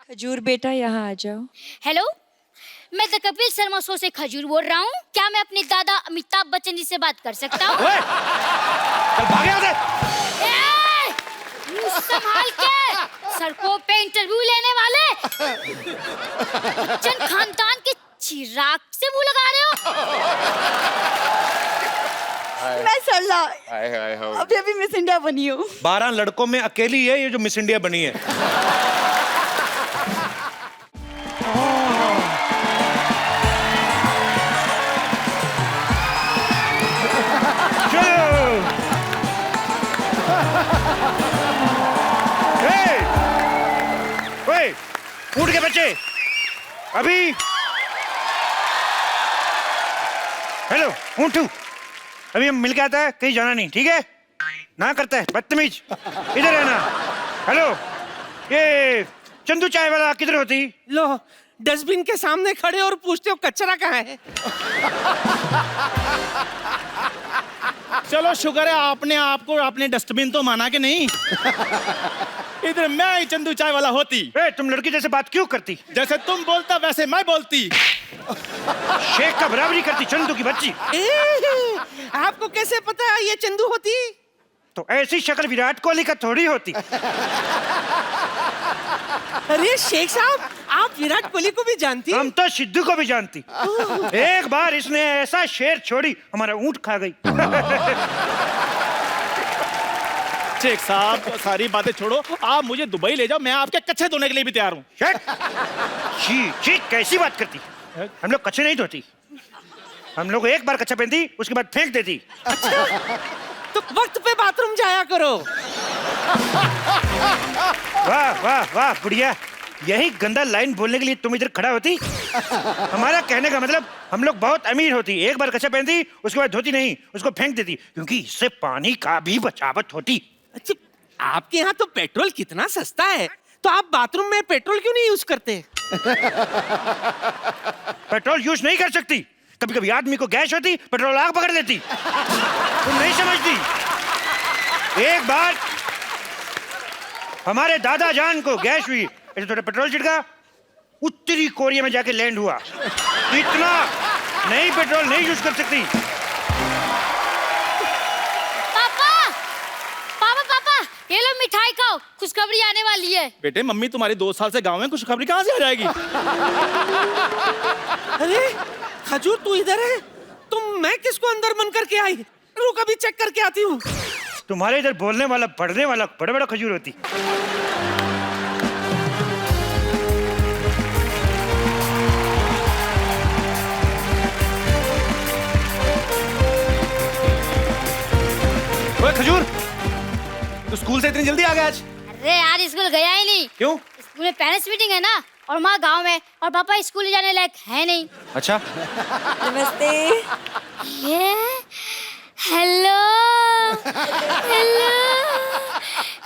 खजूर बेटा यहाँ आ जाओ। हेलो, मैं द कपिल शर्मा शो से खजूर बोल रहा हूँ। क्या मैं अपने दादा अमिताभ बच्चन जी से बात कर सकता हूँ? चल भाग यहाँ से। मुंह संभाल के, सड़कों पे इंटरव्यू लेने वाले बच्चन खानदान के चिराग से मुंह लगा रहे हो। मैं सरला अभी अभी मिस इंडिया बनी हूँ। 12 लड़कों में अकेली है ये जो मिस इंडिया बनी है। उठ के बच्चे अभी। हेलो उठू, अभी हम मिल के आता है, कहीं जाना नहीं, ठीक है? ना करता है बदतमीज, इधर है ना। हेलो, ये चंदू चाय वाला किधर होती? लो, डस्टबिन के सामने खड़े और पूछते हो कचरा कहाँ है। चलो शुक्र है आपने आपको अपने डस्टबिन तो माना कि नहीं। इधर मैं ही चंदू चाय वाला होती। तुम लड़की जैसे बात क्यों करती? जैसे तुम बोलता वैसे मैं बोलती। शेख का बराबरी करती चंदू की बच्ची। आपको कैसे पता ये चंदू होती? तो ऐसी शक्ल विराट कोहली का थोड़ी होती। अरे शेख साहब, आप विराट कोहली को भी जानती? हम तो सिद्धू को भी जानती। एक बार इसने ऐसा शेर छोड़ी, हमारा ऊंट खा गई। शेख साहब सारी बातें छोड़ो, आप मुझे दुबई ले जाओ, मैं आपके कच्चे धोने के लिए भी तैयार हूँ। छी छी, कैसी बात करती? हम लोग कच्चे नहीं धोती, हम लोग एक बार कच्चा पहनती उसके बाद फेंक देती। अच्छा, तो वक्त पे बाथरूम जाया करो। वाह वाह वाह बुढ़िया, यही गंदा लाइन बोलने के लिए तुम इधर खड़ा होती? हमारा कहने का मतलब हम लोग बहुत अमीर होती, एक बार कच्चा पहनती उसके बाद धोती नहीं, उसको फेंक देती, क्योंकि इससे पानी का भी बचावट होती। अच्छा, आपके यहाँ तो पेट्रोल कितना सस्ता है, तो आप बाथरूम में पेट्रोल क्यों नहीं यूज करते? पेट्रोल यूज नहीं कर सकती, कभी कभी आदमी को गैस होती, पेट्रोल आग पकड़ लेती। तुम नहीं समझती। एक बार हमारे दादा जान को गैस हुई, ऐसे थोड़ा पेट्रोल छिड़का, उत्तरी कोरिया में जाके लैंड हुआ। इतना नहीं, पेट्रोल नहीं यूज कर सकती। ये लो मिठाई खाओ, खुशखबरी आने वाली है। बेटे मम्मी तुम्हारी 2 साल से गांव में, खुशखबरी कहाँ से आ जाएगी? अरे खजूर तू इधर है, तुम मैं किसको अंदर मन करके आई? रुक अभी चेक करके आती हूँ। तुम्हारे इधर बोलने वाला पढ़ने वाला बड़ा बड़ा खजूर होती। ओए खजूर, तू स्कूल से इतनी जल्दी आ गया आज? अरे यार स्कूल गया ही नहीं। क्यों? स्कूल में पेरेंट्स मीटिंग है ना, और माँ गांव में, और पापा स्कूल जाने लायक है नहीं। अच्छा। नमस्ते। ये हेलो हेलो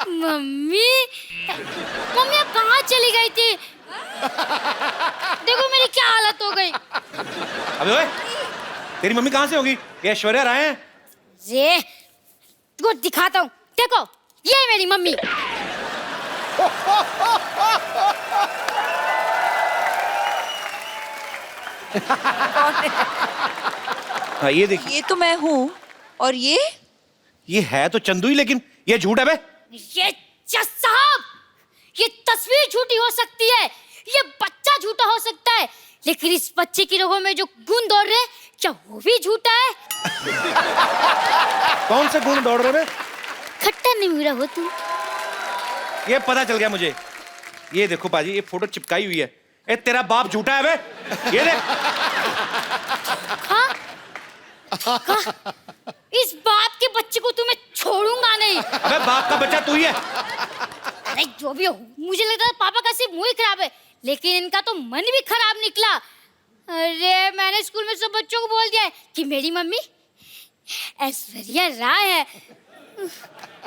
मम्मी, मम्मी अब कहाँ चली गई थी? देखो मेरी क्या हालत हो गई। अबे ओए, तेरी मम्मी कहाँ से होगी? ये ऐश्वर्या राय हैं। ये तुमको दिखाता हूँ, देखो ये है मेरी मम्मी। हाँ ये देखिए। ये तो मैं हूँ, और ये है तो चंदू ही, लेकिन ये झूठ है बे। ये जज साहब, ये तस्वीर झूठी हो सकती है, ये बच्चा झूठा हो सकता है, लेकिन इस बच्चे की रगों में जो गुण दौड़ रहे हैं, क्या वो भी झूठा है? कौन से गुण दौड़ रहे बे? खट्टा नहीं मेरा हो तू। ये पता चल गया मुझे। ये देखो बाजी, ये फोटो चिपकाई हुई है। ए तेरा बाप झूठा है बे, ये देख। हाँ? हाँ? इस बाप के बच्चे को तुम्हें छोड़ूंगा नहीं। अबे बाप का बच्चा तू ही है। अरे जो भी हो, मुझे लगता है पापा का सिर्फ मुंह ही खराब है, लेकिन इनका तो मन भी खराब निकला। अरे मैंने स्कूल में सब बच्चों को बोल दिया है कि मेरी मम्मी ऐश्वर्या राय है।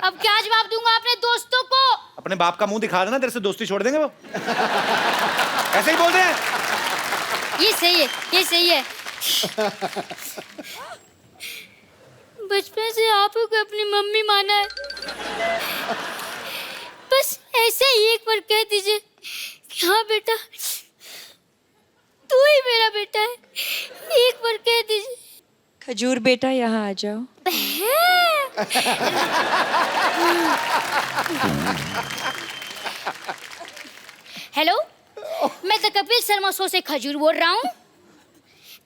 अब क्या जवाब दूंगा अपने दोस्तों को? अपने बाप का मुंह दिखा देना, तेरे से दोस्ती छोड़ देंगे वो। ऐसे ही बोल रहे हैं। ये सही है, ये सही है। बचपन से आप को अपनी मम्मी माना है, बस ऐसे ही एक बार कह दीजिए हाँ बेटा, तू ही मेरा बेटा है, एक बार कह दीजिए। खजूर बेटा यहाँ आ जाओ। हेलो, मैं द कपिल शर्मा शो से खजूर बोल रहा हूँ।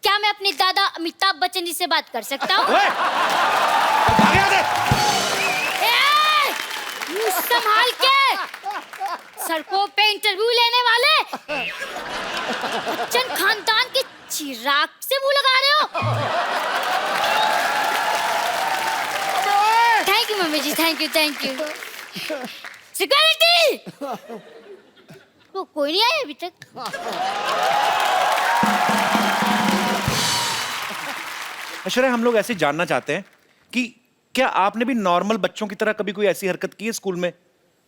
क्या मैं अपने दादा अमिताभ बच्चन जी से बात कर सकता हूँ? ओए, भाग यहाँ से। मुंह संभाल के, सड़कों पे इंटरव्यू लेने वाले बच्चन खानदान के चिराग से मुंह लगा रहे हो। Thank you mummy ji, thank you thank you. Security, तो कोई नहीं आया अभी तक। ऐश्वर्या, हम लोग ऐसे जानना चाहते हैं कि क्या आपने भी नॉर्मल बच्चों की तरह कभी कोई ऐसी हरकत की है स्कूल में?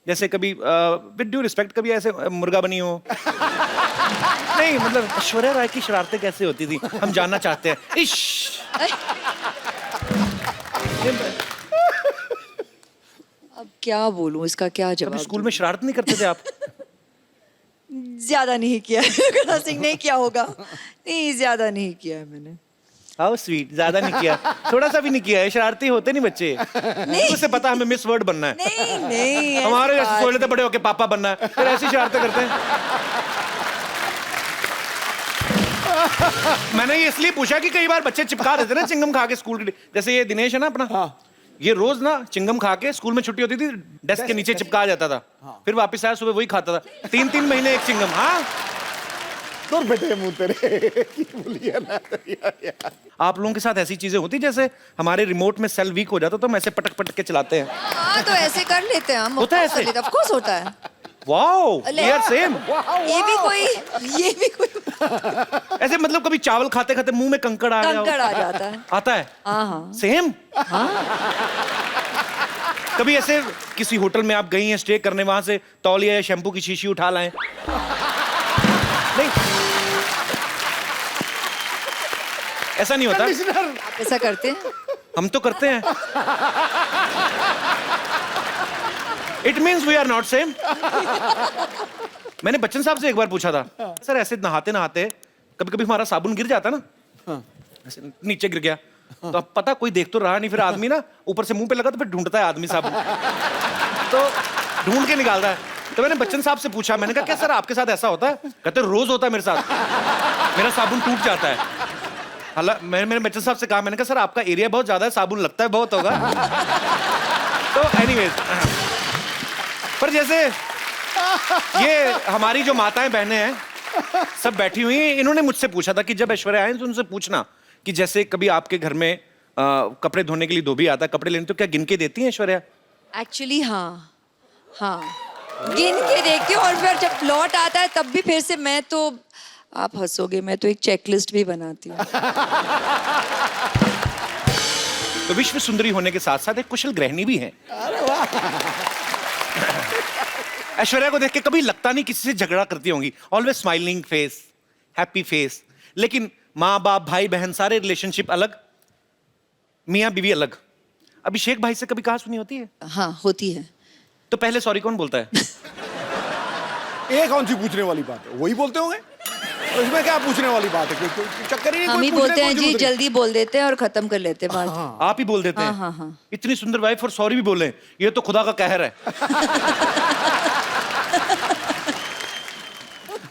जैसे कभी विद ड्यू रिस्पेक्ट कभी ऐसे मुर्गा बनी हो? नहीं, मतलब ऐश्वर्या राय की शरारतें कैसे होती थी, हम जानना चाहते हैं। इश, अब क्या बोलूं, इसका क्या जवाब कभी स्कूल में शरारत नहीं करते थे आप? ज्यादा नहीं किया है। सिंह नहीं किया होगा, नहीं ज्यादा नहीं किया है मैंने। हाउ स्वीट, ज्यादा नहीं किया, थोड़ा सा भी नहीं किया है। शरारती होते नहीं बच्चे, उसे पता हमें मिस वर्ड बनना है। नहीं नहीं, हमारे जैसे सोच लेते बड़े होके पापा बनना है, फिर ऐसी शरारतें करते हैं। मैंने ये इसलिए पूछा कि कई बार बच्चे चिपका देते ना चिंगम खा के स्कूल के। जैसे ये दिनेश है ना अपना, ये रोज ना चिंगम खा के स्कूल में छुट्टी होती थी डेस्क के नीचे चिपका जाता था। फिर वापस आया सुबह वही खाता था, 3-3 महीने एक चिंगम। हाँ, दूर बेटे मुंह तेरे बोलिए ना यार। आप लोगों के साथ ऐसी चीजें होती जैसे हमारे रिमोट में सेल वीक हो जाता तो हम ऐसे पटक पटक के चलाते हैं? हाँ तो ऐसे कर लेते हैं हम। होता है ऐसे? ऑफ कोर्स होता है। वाओ, अले, वी आर सेम। ये भी कोई ऐसे मतलब कभी चावल खाते खाते मुंह में कंकड़ आ गया हो? कंकड़ आ जाता है। आता है? हाँ सेम। कभी ऐसे किसी होटल में आप गई हैं स्टे करने, वहां से तौलिया या शैम्पू की शीशी उठा लाएं? नहीं, ऐसा नहीं होता। आप ऐसा करते हैं? हम तो करते हैं। It means we are not same. मैंने बच्चन साहब से एक बार पूछा था, सर ऐसे नहाते नहाते कभी कभी हमारा साबुन गिर जाता ना, ऐसे नीचे गिर गया, तो अब पता कोई देख तो रहा नहीं, फिर आदमी ना ऊपर से मुंह पे लगा तो फिर ढूंढता है आदमी साबुन, तो ढूंढ के निकालता है। तो मैंने बच्चन साहब से पूछा, मैंने कहा क्या सर आपके साथ ऐसा होता है? कहते रोज होता है मेरे साथ, मेरा साबुन टूट जाता है। हालांकि मैंने बच्चन साहब से कहा, मैंने कहा सर आपका एरिया बहुत ज्यादा है, साबुन लगता है बहुत होगा। तो एनीवेज, पर जैसे ये हमारी जो माताएं बहनें हैं सब बैठी हुई हैं, इन्होंने मुझसे पूछा था कि जब ऐश्वर्या आए तो उनसे पूछना कि जैसे कभी आपके घर में कपड़े धोने के लिए धोबी आता है कपड़े लेने, तो क्या गिन के देती हैं ऐश्वर्या? एक्चुअली हाँ, गिन के देखती हूँ, और फिर जब लौट आता है तब भी फिर से मैं तो, आप हंसोगे, मैं तो एक चेकलिस्ट भी बनाती हूँ। तो विश्व सुंदरी होने के साथ साथ एक कुशल गृहिणी भी है। ऐश्वर्या को देख के कभी लगता नहीं किसी से झगड़ा करती होंगी, always smiling face, happy face. लेकिन माँ बाप भाई बहन सारे रिलेशनशिप अलग, मियाँ बीवी अलग। अभिषेक भाई से कभी कहा सुनी होती है? हाँ होती है। तो पहले सॉरी कौन बोलता है? ये कौन सी पूछने वाली बात है, वही बोलते होंगे। तो इसमें क्या पूछने वाली बात है, कोई चक्कर ही नहीं। हम ही बोलते हैं जी, जल्दी बोल देते हैं और खत्म कर लेते हैं बात। आप ही बोल देते हैं? हाँ। इतनी सुंदर वाइफ और सॉरी भी बोले, ये तो खुदा का कहर है।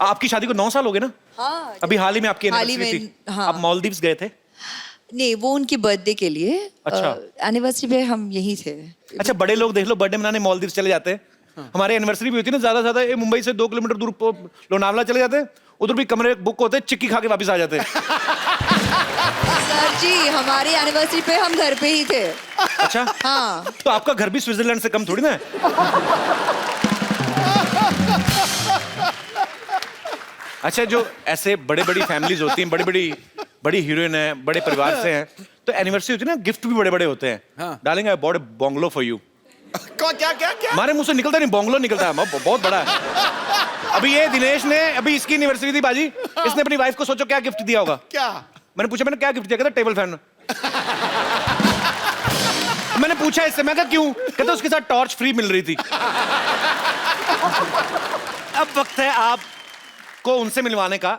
आपकी शादी को 9 साल हो गए ना? हाँ, अभी हाल ही में आपकी हाल ही एनिवर्सरी में, थी। हाँ। आप मालदीव्स गए थे? नहीं, वो उनकी बर्थडे के लिए। अच्छा। एनिवर्सरी पे हम यहीं थे। अच्छा, बड़े लोग देख लो बर्थडे मनाने मालदीव्स चले जाते हैं। हमारे एनिवर्सरी भी होती है ना, ज्यादा ज्यादा मुंबई से 2 किलोमीटर दूर लोनावला चले जाते हैं, उधर भी कमरे बुक होते हैं, चिक्की खा के वापस आ जाते हैं। सर जी, हमारी एनिवर्सरी पे हम घर पे ही थे। अच्छा, हाँ। तो आपका घर भी स्विट्जरलैंड से कम थोड़ी ना है। अच्छा, जो ऐसे बड़े बड़ी फैमिलीज होती हैं, बड़ी हीरोइन है, बड़े परिवार से हैं, तो एनिवर्सरी होती है ना, गिफ्ट भी बड़े बड़े होते हैं। Darling, I bought a bungalow for you. क्या? हमारे मुंह से निकलता नहीं, बंगलो निकलता है, बहुत बड़ा है। अभी ये दिनेश ने, अभी इसकी एनिवर्सरी थी बाजी, इसने अपनी वाइफ को सोचो क्या गिफ्ट दिया होगा? क्या? मैंने पूछा, मैंने क्या गिफ्ट दिया? कहता टेबल फैन। मैंने पूछा इससे, मैं कहा क्यों? कहता उसके साथ टॉर्च फ्री मिल रही थी। अब वक्त है आप आपको उनसे मिलवाने का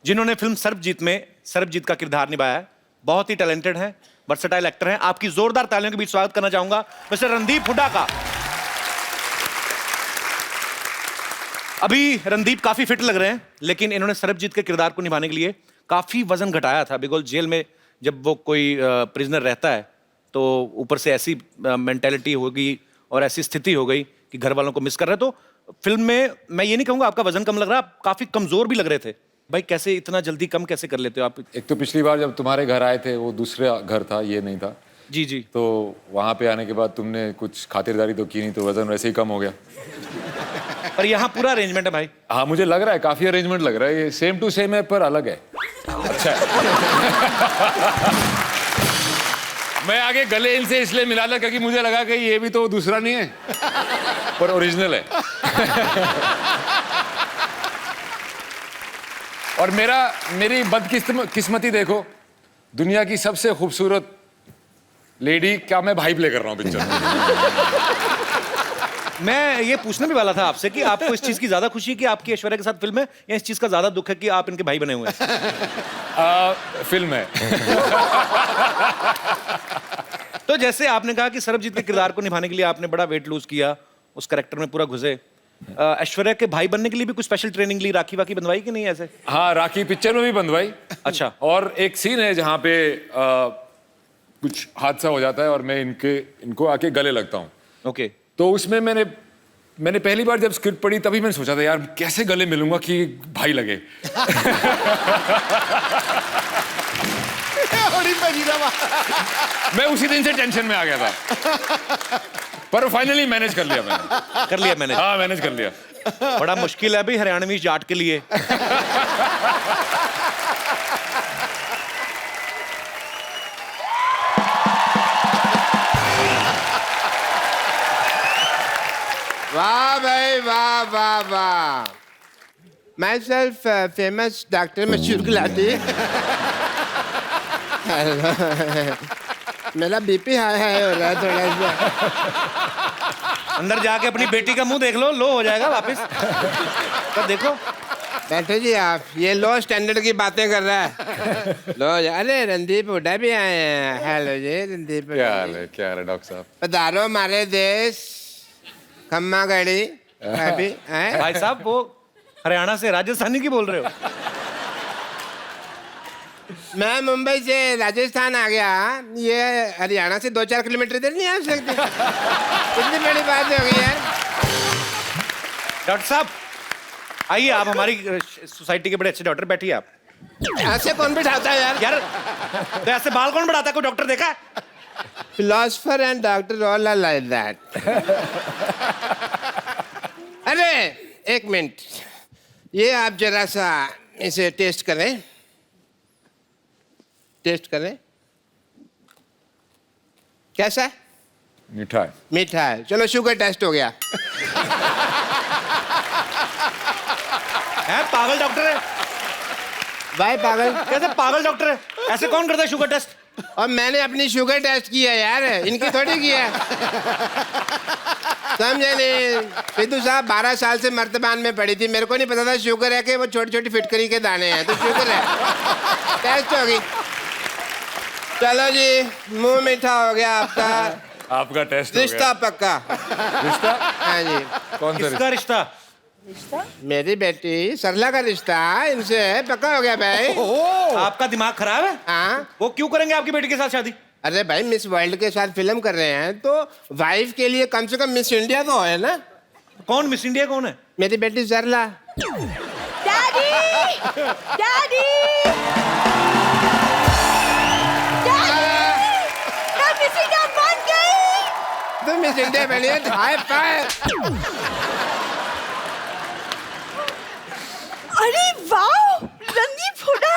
जिन्होंने फिल्म सर्वजीत में सर्वजीत का किरदार निभाया है। बहुत ही टैलेंटेड हैं, वर्सेटाइल एक्टर हैं। आपकी जोरदार तालियों के बीच स्वागत करना चाहूंगा मिस्टर रणदीप हुड्डा का। अभी रणदीप काफी फिट लग रहे हैं, लेकिन इन्होंने सर्वजीत के किरदार को निभाने के लिए काफी वजन घटाया था। बिकॉज जेल में जब वो कोई प्रिजनर रहता है तो ऊपर से ऐसी मेंटेलिटी हो गई और ऐसी स्थिति हो गई कि घर वालों को मिस कर रहे। तो फिल्म में मैं ये नहीं कहूंगा आपका वजन कम लग रहा, आप काफी कमजोर भी लग रहे थे। भाई कैसे इतना जल्दी कम कैसे कर लेते हो आप? एक तो पिछली बार जब तुम्हारे घर आए थे वो दूसरा घर था, ये नहीं था। जी जी। तो वहां पे आने के बाद तुमने कुछ खातिरदारी तो की नहीं, तो वजन वैसे ही कम हो गया। पर यहाँ पूरा अरेंजमेंट है भाई। हाँ मुझे लग रहा है काफी अरेंजमेंट लग रहा है, ये सेम टू सेम है पर अलग है। अच्छा है। मैं आगे गले इनसे इसलिए मिला था क्योंकि मुझे लगा कि ये भी तो दूसरा नहीं है पर ओरिजिनल है। और मेरी बदकिस्मती देखो, दुनिया की सबसे खूबसूरत लेडी क्या मैं भाई प्ले कर रहा हूँ पिक्चर में। मैं ये पूछने भी वाला था आपसे कि आपको इस चीज की ज्यादा खुशी है कि आपकी ऐश्वर्या के साथ फिल्म है, या इस चीज का ज्यादा दुख है कि आप इनके भाई बने हुए हैं? फिल्म है। तो जैसे आपने कहा कि सर्वजीत के किरदार को निभाने के लिए आपने बड़ा वेट लूज किया, उस कैरेक्टर में पूरा घुसे। ऐश्वर्या के भाई बनने के लिए भी कुछ स्पेशल ट्रेनिंग ली, राखी वाकी बंधवाई कि नहीं ऐसे? हाँ राखी पिक्चर में भी बंधवाई। अच्छा। और एक सीन है जहाँ पे कुछ हादसा हो जाता है और मैं इनको आके गले लगता हूँ। ओके। तो उसमें मैंने पहली बार जब स्क्रिप्ट पढ़ी तभी मैंने सोचा था यार कैसे गले मिलूंगा कि भाई लगे। मैं उसी दिन से टेंशन में आ गया था, पर फाइनली मैनेज कर लिया मैंने। कर लिया मैंने? हाँ मैनेज कर लिया। बड़ा मुश्किल है भाई हरियाणवी जाट के लिए। वाह भाई वाह वाह वाह। माई सेल्फ फेमस डॉक्टर मशहूर गुलाटी। मेरा बीपी हाई हाई हो रहा है थोड़ा सा। अंदर जाके अपनी बेटी का मुंह देख लो, लो हो जाएगा वापस। तो देखो। बैठो जी आप, ये लो स्टैंडर्ड की बातें कर रहा है। लो अरे रणदीप हुड्डा भी आए हैं। हेलो जी रणदीप। क्या हाल है डॉक्टर साहब? पधारो हमारे देश खम्मा गढ़ी। अभी भाई साहब वो हरियाणा से राजस्थानी की बोल रहे हो? मैं मुंबई से राजस्थान आ गया, ये हरियाणा से 2-4 किलोमीटर इधर नहीं आ सकते। इतनी बड़ी बात हो गई यार। डॉक्टर साहब आइए, आप हमारी सोसाइटी के बड़े अच्छे डॉक्टर, बैठिए आप। ऐसे कौन बिठाता है यार? यार तो ऐसे बाल कौन बढ़ाता है? कोई डॉक्टर देखा है? Philosopher and doctor all are like that. अरे एक मिनट, ये आप जरा सा इसे टेस्ट करें। टेस्ट करें, कैसा है? मीठा है। मीठा है, चलो शुगर टेस्ट हो गया। है पागल डॉक्टर है भाई पागल कैसे? पागल डॉक्टर है, ऐसे कौन करता है शुगर टेस्ट? और मैंने अपनी शुगर टेस्ट की है यार, इनकी थोड़ी की है। समझे नहीं? सिद्धू साहब 12 साल से मर्तबान में पड़ी थी, मेरे को नहीं पता था शुगर है कि वो छोटी छोटी फिटकरी के दाने हैं। तो शुगर है, टेस्ट हो गई। चलो जी, मुंह मीठा हो गया आपका। आपका टेस्ट हो गया। रिश्ता पक्का। रिश्ता? हाँ जी। कौन सा किसका रिश्ता? मेरी बेटी सरला का रिश्ता इनसे पक्का हो गया भाई। आपका दिमाग खराब है? हाँ। वो क्यों करेंगे आपकी बेटी के साथ शादी? अरे भाई मिस वर्ल्ड के साथ फिल्म कर रहे हैं तो वाइफ के लिए कम से कम मिस इंडिया तो है ना। कौन मिस इंडिया कौन है? मेरी बेटी सरला। डैडी डैडी मिस इंडिया बन गई। तो मिस इंडिया बनी है, हाई फाइव। अरे वाह, रणदीप हुड्डा।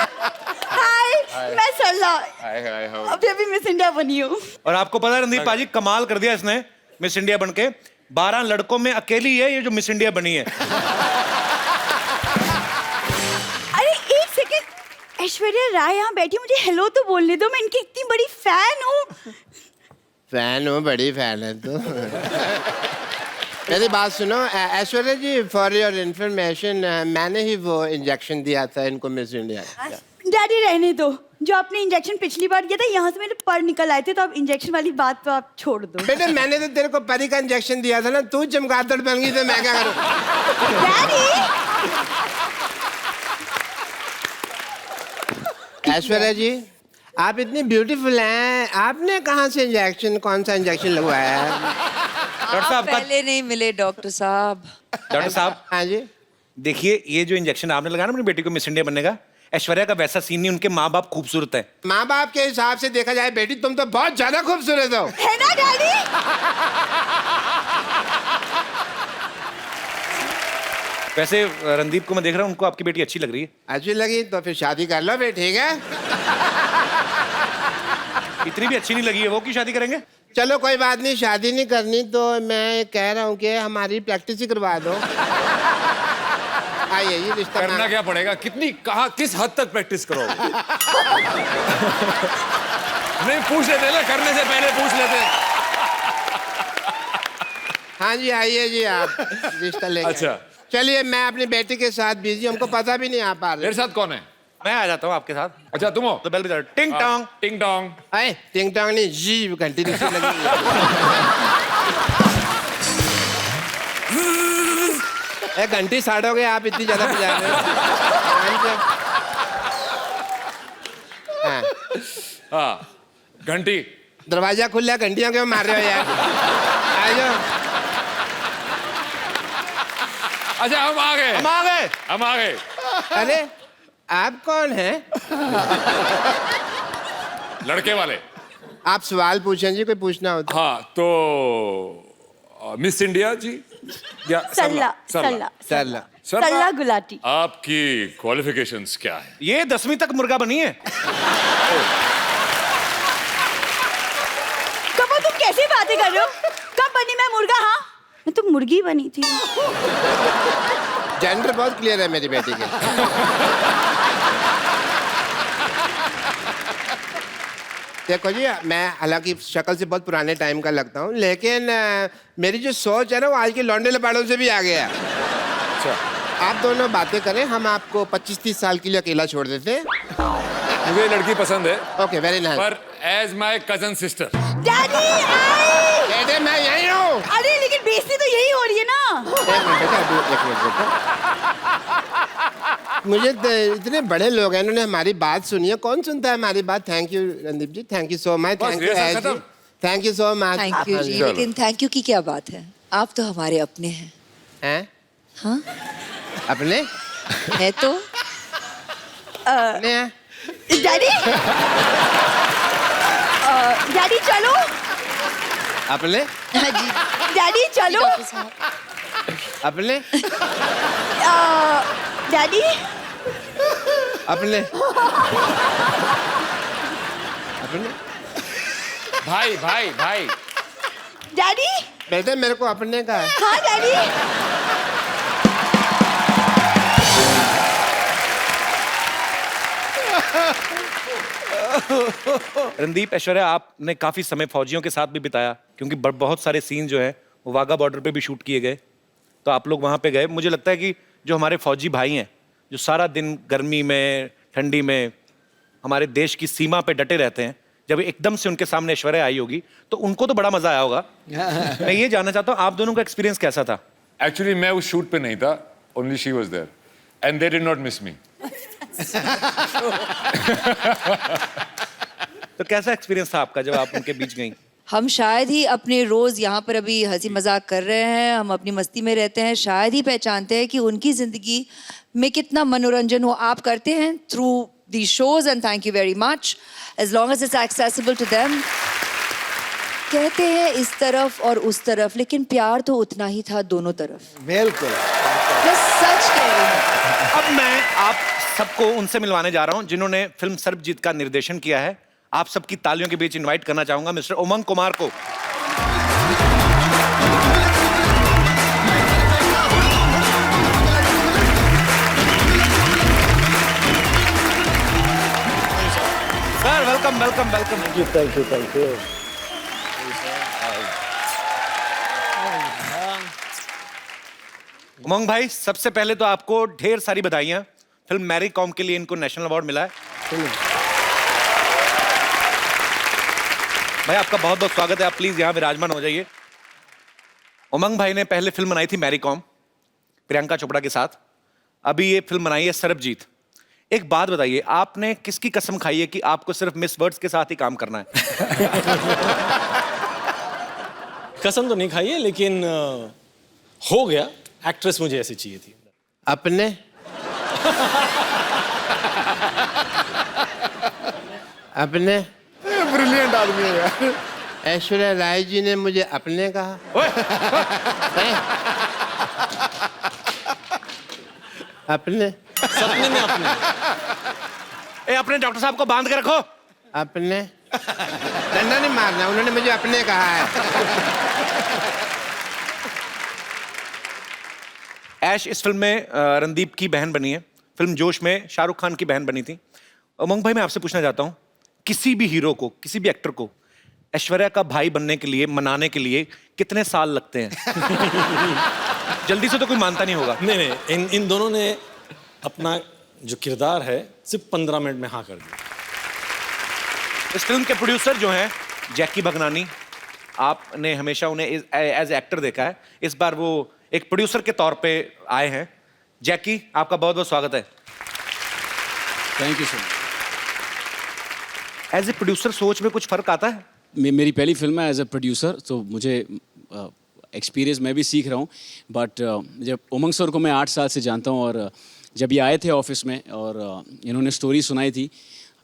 हाय, मैं सरला। अभी अभी मिस इंडिया बनी हूँ। और आपको पता है रणदीप पाजी, कमाल कर दिया इसने मिस इंडिया बनके। 12 लड़कों में अकेली है ये जो मिस इंडिया बनी है। अरे एक सेकंड, ऐश्वर्या राय यहाँ बैठी, मुझे हेलो तो बोलने दो, मैं इनकी इतनी बड़ी फैन हूँ। फैन हूँ, बड़ी फैन है तो। मेरी बात सुनो ऐश्वर्या जी, फॉर योर इन्फॉर्मेशन मैंने ही वो इंजेक्शन दिया था इनको मिस इंडिया। डैडी रहने दो, जो आपने इंजेक्शन पिछली बार किया था यहाँ से मेरे पर निकल आए थे, तो अब इंजेक्शन वाली बात तो आप छोड़ दो। बेटे मैंने तो तेरे को परी का इंजेक्शन दिया था ना, तू चमगादड़ बन गई तो मैं क्या करूं? डैडी ऐश्वर्या जी, आप इतनी ब्यूटीफुल हैं, आपने कहाँ से इंजेक्शन, कौन सा इंजेक्शन लगवाया है? डॉक्टर साहब का पहले नहीं मिले डॉक्टर साहब। डॉक्टर साहब, हाँ जी, देखिए ये जो इंजेक्शन आपने लगाया ना अपनी बेटी को मिस इंडिया बनने का, ऐश्वर्या का वैसा सीन नहीं, उनके माँ बाप खूबसूरत है। माँ बाप के हिसाब से देखा जाए बेटी तुम तो बहुत ज्यादा खूबसूरत हो। है ना डैडी? वैसे रणदीप को मैं देख रहा हूँ, उनको आपकी बेटी अच्छी लग रही है। अच्छी लगी तो फिर शादी कर लो फिर, ठीक है? इतनी भी अच्छी नहीं लगी है वो, की शादी करेंगे? चलो कोई बात नहीं, शादी नहीं करनी तो मैं कह रहा हूँ कि हमारी प्रैक्टिस ही करवा दो। आइए ये रिश्ता करना क्या पड़ेगा? कितनी, कहाँ, किस हद तक प्रैक्टिस करोगे? नहीं पूछ लेते ना, करने से पहले पूछ लेते। हाँ जी आइए जी, आप रिश्ता लेके। अच्छा। चलिए मैं अपनी बेटी के साथ बिजी, हमको पता भी नहीं आ पा रहा। मेरे साथ कौन है? मैं आ जाता हूँ आपके साथ। अच्छा तुम हो? तो बेल बजा, टिंग टोंग। टिंग टोंग। अरे टिंग टोंग नहीं, जी घंटी दूसरी लगी। घंटी साड़ोगे आप, इतनी ज्यादा बजा रहे हो। हाँ। हाँ घंटी। दरवाजा खुला, घंटियों क्यों मार रहे हो यार? आ जाओ। अच्छा हम आ गए, हम आ गए। हम आ गए। अरे आप कौन हैं? लड़के वाले। आप सवाल पूछें जी, कोई पूछना हो तो। हाँ तो मिस इंडिया जी या सल्ला सरला? सल्ला चल सल्ला गुलाटी। आपकी क्वालिफिकेशंस क्या है? ये 10वीं तक मुर्गा बनी है। कब तुम कैसी बातें कर रहे हो? कब बनी मैं मुर्गा? हाँ मैं तो मुर्गी बनी थी। जेंडर बहुत क्लियर है मेरी बेटी के। देखो जी, मैं हालांकि शक्ल से बहुत पुराने टाइम का लगता हूँ, लेकिन मेरी जो सोच है ना वो आज के लौंडे लपाड़ों से भी आ गया है। अच्छा आप दोनों बातें करें, हम आपको 25-30 साल के लिए अकेला छोड़ देते हैं। मुझे ये लड़की पसंद है, ओके वेरी नाइस। पर as my cousin sister. Daddy आई। बेटे मैं यही हूँ। अरे लेकिन बेइज्जती तो यही हो रही है ना। एक मिनट बेटा, एक मिनट बेटा। मुझे इतने बड़े लोग हैं, इन्होंने हमारी बात सुनी है। कौन सुनता है हमारी बात? Thank you Randeep ji, thank you so much. Thank you rehearsal खत्म? Thank you so much. Thank you जी, लेकिन थैंक यू की क्या बात है? आप तो हमारे अपने हैं। हैं? हाँ अपने? है तो। अपने हैं? डैडी डैडी चलो। अपने? हाँ जी डैडी चलो। डॉक्टर साहब। अपने? डैडी अपने? अपने? भाई भाई भाई। डैडी। बेटे मेरे को अपने का है। हाँ डैडी। रणदीप, ऐश्वर्या, आपने काफी समय फौजियों के साथ भी बिताया, क्योंकि बहुत सारे सीन जो हैं वो वाघा बॉर्डर पे भी शूट किए गए, तो आप लोग वहां पे गए। मुझे लगता है कि जो हमारे फौजी भाई हैं, जो सारा दिन गर्मी में ठंडी में हमारे देश की सीमा पे डटे रहते हैं, जब एकदम से उनके सामने ऐश्वर्या आई होगी तो उनको तो बड़ा मजा आया होगा। मैं ये जानना चाहता हूँ आप दोनों का एक्सपीरियंस कैसा था? एक्चुअली मैं उस शूट पे नहीं था, only she was there and they did not miss me. तो कैसा एक्सपीरियंस था आपका जब आप उनके बीच गई? हम शायद ही अपने रोज यहाँ पर अभी हंसी मजाक कर रहे हैं, हम अपनी मस्ती में रहते हैं, शायद ही पहचानते हैं कि उनकी जिंदगी में कितना मनोरंजन हो आप करते हैं through the shows, and thank you very much as long as it's accessible to them. कहते हैं इस तरफ और उस तरफ, लेकिन प्यार तो उतना ही था दोनों तरफ। बिल्कुल। मैं सच कह रही हूँ। अब मैं आप सबको उनसे मिलवाने जा रहा हूं जिन्होंने फिल्म सर्वजीत का निर्देशन किया है। आप सबकी तालियों के बीच इनवाइट करना चाहूंगा मिस्टर उमंग कुमार को। Sir welcome welcome welcome. Thank you. Umang भाई, सबसे पहले तो आपको ढेर सारी बधाइयां। फिल्म मैरी कॉम के लिए इनको नेशनल अवार्ड मिला है। भाई आपका बहुत बहुत स्वागत है, आप प्लीज यहाँ विराजमान हो जाइए। उमंग भाई ने पहले फिल्म बनाई थी मैरी कॉम, प्रियंका चोपड़ा के साथ। अभी ये फिल्म बनाई है सरबजीत। एक बात बताइए, आपने किसकी कसम खाई है कि आपको सिर्फ मिस वर्ड्स के साथ ही काम करना है? कसम तो नहीं खाई है, लेकिन हो गया। एक्ट्रेस मुझे ऐसी चाहिए थी। अपने अपने ब्रिलियंट आदमी है यार। ऐश्वर्या राय जी ने मुझे अपने कहा। हैं? अपने सपने में अपने। ए, अपने डॉक्टर साहब को बांध के रखो। अपने डंडा नहीं मारना, उन्होंने मुझे अपने कहा है। ऐश इस फिल्म में रणदीप की बहन बनी है। फिल्म जोश में शाहरुख खान की बहन बनी थी। उमंग भाई, मैं आपसे पूछना चाहता हूँ, किसी भी हीरो को, किसी भी एक्टर को ऐश्वर्या का भाई बनने के लिए, मनाने के लिए कितने साल लगते हैं? जल्दी से तो कोई मानता नहीं होगा। नहीं नहीं, इन दोनों ने अपना जो किरदार है सिर्फ 15 मिनट में हाँ कर दिया। इस फिल्म के प्रोड्यूसर जो हैं जैकी भगनानी, आपने हमेशा उन्हें एज एक्टर देखा है, इस बार वो एक प्रोड्यूसर के तौर पे आए हैं। जैकी, आपका बहुत बहुत स्वागत है। Thank you sir. As a producer सोच में कुछ फर्क आता है? मेरी पहली फिल्म है एज ए प्रोड्यूसर, तो मुझे एक्सपीरियंस मैं भी सीख रहा हूँ। बट जब उमंग सर को मैं 8 साल से जानता हूँ, और जब ये आए थे ऑफिस में और इन्होंने स्टोरी सुनाई थी,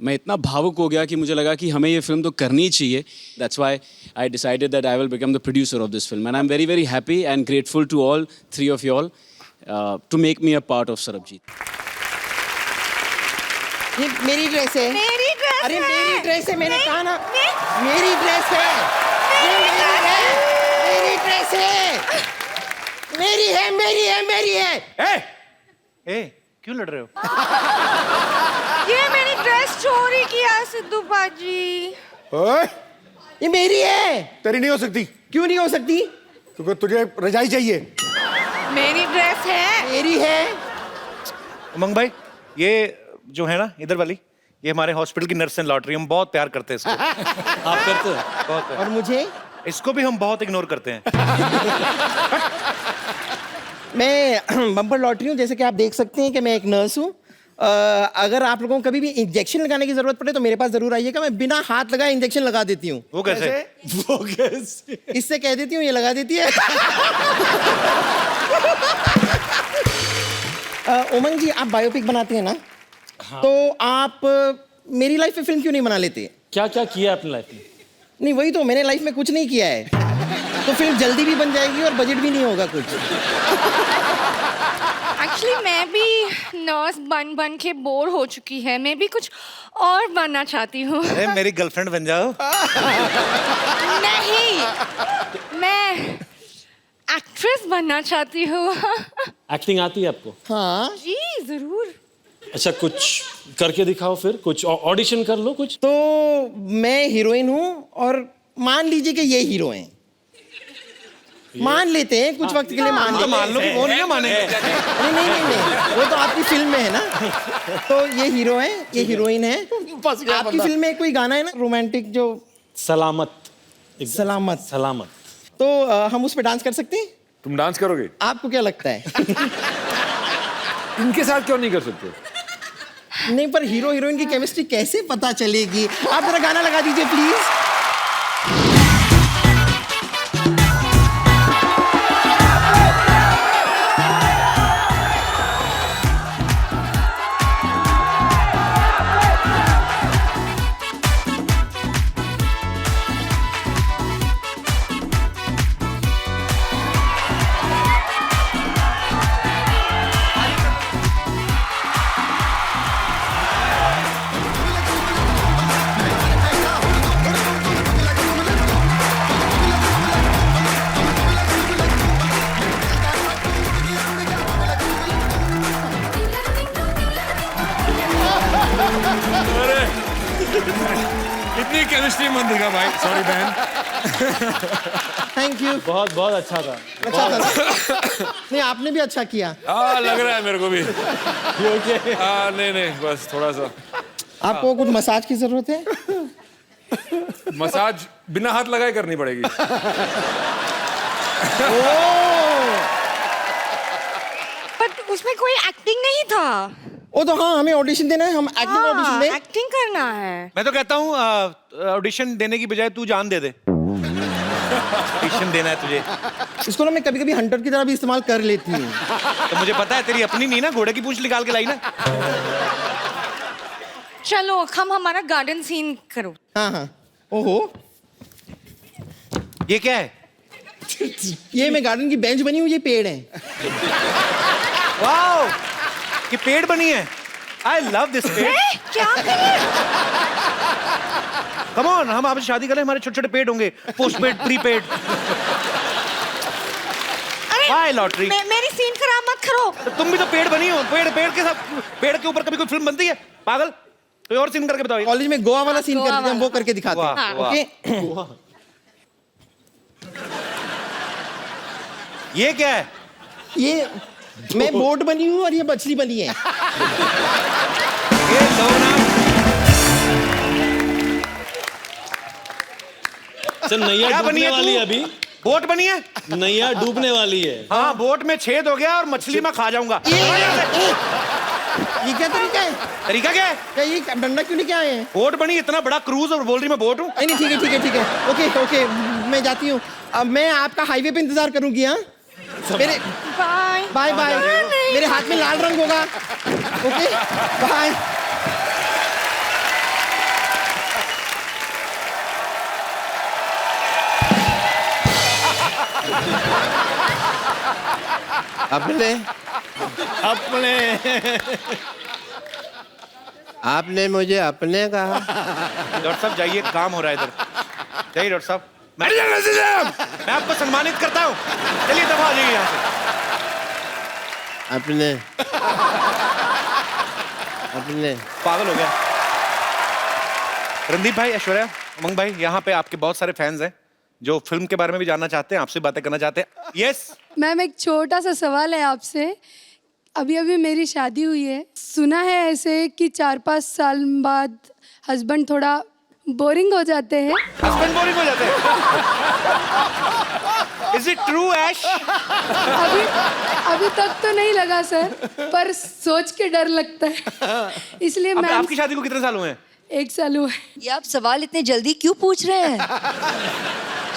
मैं इतना भावुक हो गया कि मुझे लगा कि हमें ये फिल्म तो करनी ही चाहिए। That's why I decided that I will become the producer of this film, and I am very very happy and grateful to all 3 of you all to make me a part of Sarabjit. ये मेरी dress है। मेरी dress अरे है। मेरी dress है, मैंने कहा ना। मे- मेरी ड्रेस है। ये मेरी है। मेरी ड्रेस है। मेरी है, मेरी है, मेरी है। ए, क्यों लड़ रहे हो? ये मेरी ड्रेस चोरी किया सिद्धू बाजी। ओए, ये मेरी है। तेरी नहीं हो सकती, क्यों नहीं हो सकती? क्योंकि तुझे रजाई चाहिए। मेरी ड्रेस है। मेरी है। उमंग भाई, ये जो है ना इधर वाली, ये हमारे हॉस्पिटल की नर्स एंड लॉटरी, हम बहुत प्यार करते हैं इसको। आप करते हो? बहुत और मुझे? इसको भी हम बहुत इग्नोर करते हैं। मैं बम्पर लॉटरी हूँ, जैसे कि आप देख सकते हैं कि मैं एक नर्स हूँ। अगर आप लोगों को कभी भी इंजेक्शन लगाने की जरूरत पड़े तो मेरे पास जरूर आइएगा, मैं बिना हाथ लगाए इंजेक्शन लगा देती हूँ। वो कैसे? वो कैसे? इससे कह देती हूँ, ये लगा देती है। उमंग जी, आप बायोपिक बनाते हैं ना? हाँ। तो आप मेरी लाइफ में फिल्म क्यों नहीं बना लेते? क्या क्या किया अपनी लाइफ में? नहीं, वही तो, मैंने लाइफ में कुछ नहीं किया है। तो फिल्म जल्दी भी बन जाएगी और बजट भी नहीं होगा कुछ। एक्चुअली मैं भी नर्स बन के बोर हो चुकी है, मैं भी कुछ और बनना चाहती हूँ। अरे मेरी गर्लफ्रेंड बन जाओ। नहीं, मैं एक्ट्रेस बनना चाहती हूँ। एक्टिंग आती है आपको? हाँ जी जरूर। अच्छा, कुछ करके दिखाओ फिर, कुछ ऑडिशन कर लो कुछ। तो मैं हीरोइन हूँ और मान लीजिए कि ये हीरो हैं। मान लेते हैं कुछ वक्त के लिए, मान लेते मान लो कि वो नहीं मानेंगे। नहीं नहीं नहीं नहीं, वो तो आपकी फिल्म में है ना। तो ये हीरो है, ये हीरोइन है। आपकी फिल्म में कोई गाना है ना रोमांटिक, जो सलामत। सलामत। सलामत। तो हम उस पर डांस कर सकते हैं? तुम डांस करोगे? आपको क्या लगता है? इनके साथ क्यों नहीं कर सकते? नहीं, पर हीरो हीरोइन की केमिस्ट्री कैसे पता चलेगी? आप जरा गाना लगा दीजिए प्लीज। इतनी केमिस्ट्री मत दिखा भाई, सॉरी बहन। Thank you. बहुत बहुत अच्छा था। अच्छा था। नहीं, आपने भी अच्छा किया। हाँ लग रहा है मेरे को भी। हाँ नहीं बस थोड़ा सा। आपको कुछ मसाज की जरूरत है? मसाज बिना हाथ लगाए करनी पड़ेगी। पर उसमें कोई एक्टिंग नहीं था। ओ तो हाँ, हमें ऑडिशन देना है, हम एक्टिंग ऑडिशन दें। एक्टिंग करना है। मैं तो कहता हूँ ऑडिशन देने की बजाय तू जान दे दे। ऑडिशन देना है तुझे। इसको ना मैं कभी कभी हंटर की तरह भी इस्तेमाल कर लेती हूँ। तो मुझे पता है तेरी अपनी नहीं ना, घोड़े की पूंछ निकाल के लाई ना। चलो हम हमारा गार्डन सीन करो। हाँ। ओहो, ये क्या है? ये मैं गार्डन की बेंच बनी हुई, ये पेड़ है। वाओ, ये पेड़ बनी है। आई लव दिस पेड़। क्या कम ऑन, हम आपसे शादी करें, हमारे छोटे छोटे पेड़ होंगे, post paid, prepaid. By lottery. मेरी सीन खराब मत करो। तो तुम भी तो पेड़ बनी हो। पेड़ के साथ, पेड़ के ऊपर कभी कोई फिल्म बनती है? पागल, कोई और सीन करके बताओ। कॉलेज में गोवा वाला सीन करते थे हम, वो करके दिखाते हैं। ओके। ये क्या है? ये मैं बोट बनी हूँ और ये मछली बनी है। ये लो ना। सर नैया क्या बनी डूबने है वाली तू? है अभी। बोट बनी है? नैया डूबने वाली है। हाँ, बोट में छेद हो गया और मछली में खा जाऊंगा। ये क्या तरीका है? तरीका क्या है? क्या ये डंडा क्यों लेके आए हैं? बोट बनी, इतना बड़ा क्रूज, और बोल रही मैं बोट हूँ। नहीं, ठीक है। ओके, मैं जाती हूँ। अब मैं आपका हाईवे पे इंतजार करूंगी। हाँ, मेरे बाय। मेरे हाथ में लाल रंग होगा। Okay, bye. अपने आपने मुझे अपने कहा। डॉक्टर साहब जाइए, काम हो रहा है इधर। जाइए डॉक्टर साहब। मैं आपको सम्मानित करता हूँ। चलिए दफा हो जाइए यहाँ से। अपने पागल हो गया। रणदीप भाई, ऐश्वर्या, उमंग भाई, यहाँ पे आपके बहुत सारे फैंस हैं जो फिल्म के बारे में भी जानना चाहते हैं, आपसे बातें करना चाहते हैं। यस मैम, एक छोटा सा सवाल है आपसे। अभी मेरी शादी हुई है, सुना है ऐसे कि 4-5 साल बाद हस्बैंड थोड़ा बोरिंग हो जाते हैं। हस्बैंड बोरिंग हो जाते हैं? Is it true, ऐश? अभी तक तो नहीं लगा सर, पर सोच के डर लगता है। इसलिए मैं आपकी शादी को कितने साल हुए हैं? 1 साल हुआ है। ये आप सवाल इतने जल्दी क्यों पूछ रहे हैं?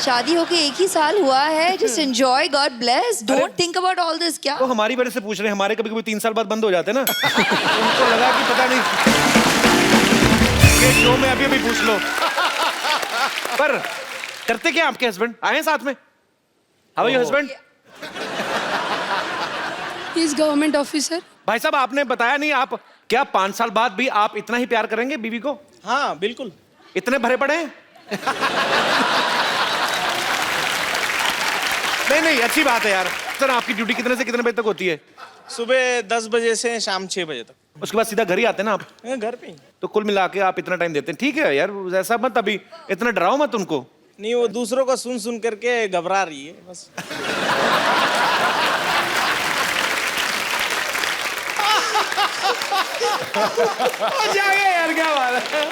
शादी होके 1 ही साल हुआ है। Just enjoy, God bless, don't think about all this. क्या तो हमारी वजह से पूछ रहे हैं? हमारे कभी कभी 3 साल बाद बंद हो जाते हैं ना। उनको लगा कि पता नहीं ये शो में अभी पूछ लो। पर करते क्या आपके हस्बैंड? आए हैं साथ में? How are your husband? He is government officer. भाई साहब, आपने बताया नहीं, आप क्या 5 साल बाद भी आप इतना ही प्यार करेंगे बीवी को? हाँ बिल्कुल। इतने भरे पड़े हैं? नहीं, अच्छी बात है यार। सर, आपकी ड्यूटी कितने से कितने बजे तक होती है? सुबह 10 बजे से शाम 6 बजे तक। उसके बाद सीधा घर ही आते हैं ना आप? घर पे ही। तो कुल मिला के आप इतना टाइम देते हैं। ठीक है यार, ऐसा मत, अभी इतना डराओ मत उनको। नहीं, वो दूसरों का सुन करके घबरा रही है बस। यार क्या बात है,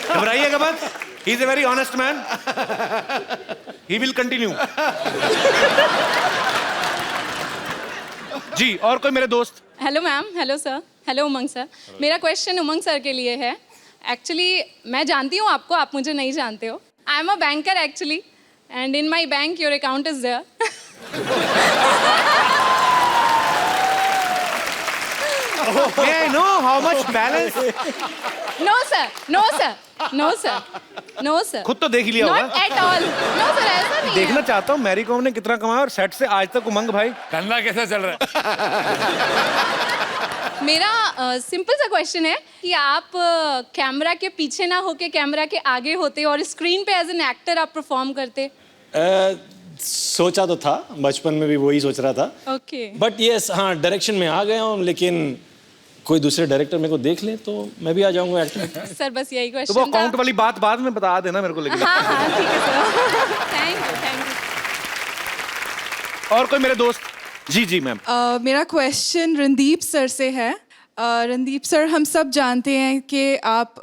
घबराइएगा मत। He is a very honest man, he will continue. जी, और कोई मेरे दोस्त? Hello ma'am, hello sir, hello Umang sir. मेरा क्वेश्चन उमंग सर के लिए है। एक्चुअली मैं जानती हूँ आपको, आप मुझे नहीं जानते हो। I am a banker actually, and in my bank your account is there. May I know how much balance? No sir, no sir, no sir, no sir. खुद तो देख ही लिया होगा। Not at all. No sir, ऐसा नहीं देखना है। चाहता हूँ मैरी कॉम ने कितना कमाया और सेट से आज तक उमंग भाई धंधा कैसा चल रहा है? मेरा सिंपल सा क्वेश्चन है कि आप कैमरा के पीछे ना होके कैमरा के आगे होते और स्क्रीन पे एज एन एक्टर आप परफॉर्म करते। सोचा तो था, बचपन में भी वही सोच रहा था। ओके। बट यस, हाँ डायरेक्शन में आ गया हूँ, लेकिन कोई दूसरे डायरेक्टर मेरे को देख ले तो मैं भी आ जाऊंगा एक्टिंग। सर बस यही तो वो क्वेश्चन था। अकाउंट वाली बात बाद में बता देना मेरे को, लेकिन हाँ ठीक है सर। Thank you. और कोई मेरे दोस्त? जी जी मैम। मेरा क्वेश्चन रणदीप सर से है। रणदीप सर, हम सब जानते हैं कि आप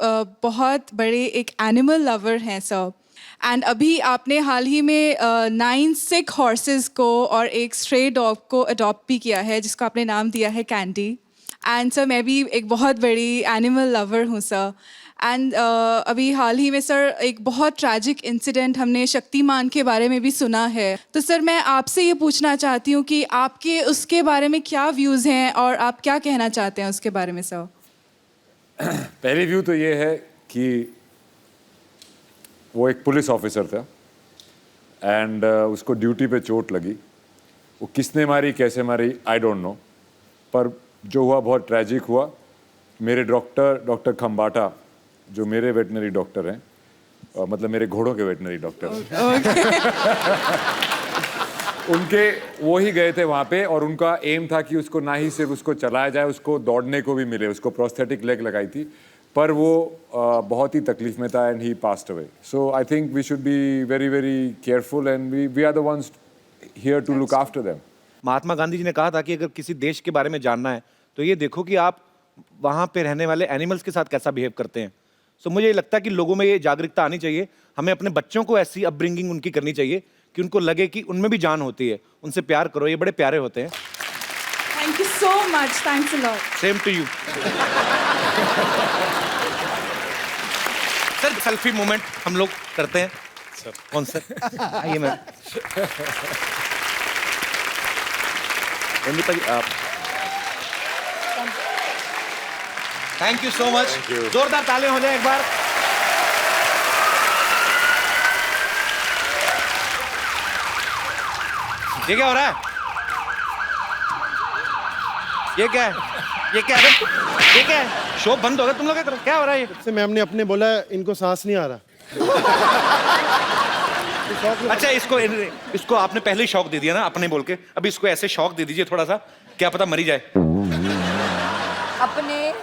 बहुत बड़े एक एनिमल लवर हैं सर, एंड अभी आपने हाल ही में 9 सिक हॉर्सेस को और एक स्ट्रे डॉग को अडॉप्ट भी किया है, जिसको आपने नाम दिया है कैंडी। एंड सर मैं भी एक बहुत बड़ी एनिमल लवर हूँ सर, एंड अभी हाल ही में सर एक बहुत ट्रैजिक इंसिडेंट हमने शक्तिमान के बारे में भी सुना है। तो सर मैं आपसे ये पूछना चाहती हूँ कि आपके उसके बारे में क्या व्यूज़ हैं और आप क्या कहना चाहते हैं उसके बारे में सर? पहली व्यू तो ये है कि वो एक पुलिस ऑफिसर था एंड उसको ड्यूटी पे चोट लगी। वो किसने मारी कैसे मारी आई डोंट नो, पर जो हुआ बहुत ट्रैजिक हुआ। मेरे डॉक्टर खम्बाटा जो मेरे वेटनरी डॉक्टर हैं, मतलब मेरे घोड़ों के वेटनरी डॉक्टर उनके वो ही गए थे वहाँ पे, और उनका एम था कि उसको ना ही सिर्फ उसको चलाया जाए, उसको दौड़ने को भी मिले। उसको प्रोस्थेटिक लेग लगाई थी, पर वो बहुत ही तकलीफ में था and he passed away. So I think we should be very very careful and we are the ones here to look after them. Mahatma Gandhi ji ने कहा था कि अगर किसी देश के बारे में जानना है तो ये देखो कि आप वहाँ पे रहने वाले एनिमल्स के साथ कैसा बिहेव करते हैं। सो मुझे ये लगता है कि लोगों में ये जागरूकता आनी चाहिए। हमें अपने बच्चों को ऐसी अपब्रिंगिंग उनकी करनी चाहिए कि उनको लगे कि उनमें भी जान होती है। उनसे प्यार करो, ये बड़े प्यारे होते हैं। Thank you so much, thanks a lot. Same to you. Sir selfie moment हम लोग करते हैं सर। कौन सर? आइए ma'am. Thank you so much. जोरदार तालियां हो जाए एक बार। ये क्या हो रहा है? ये क्या है? ये क्या है? ये क्या है? शो बंद हो गया तुम लोग क्या हो रहा है? ये से मैम ने अपने बोला इनको सांस नहीं आ रहा। अच्छा इसको आपने पहले ही शौक दे दिया ना अपने बोल के, अभी इसको ऐसे शौक दे दीजिए थोड़ा सा, क्या पता मरी जाए। अपने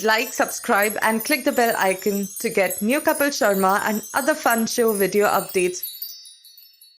like, subscribe, and click the bell icon to get new Kapil Sharma and other fun show video updates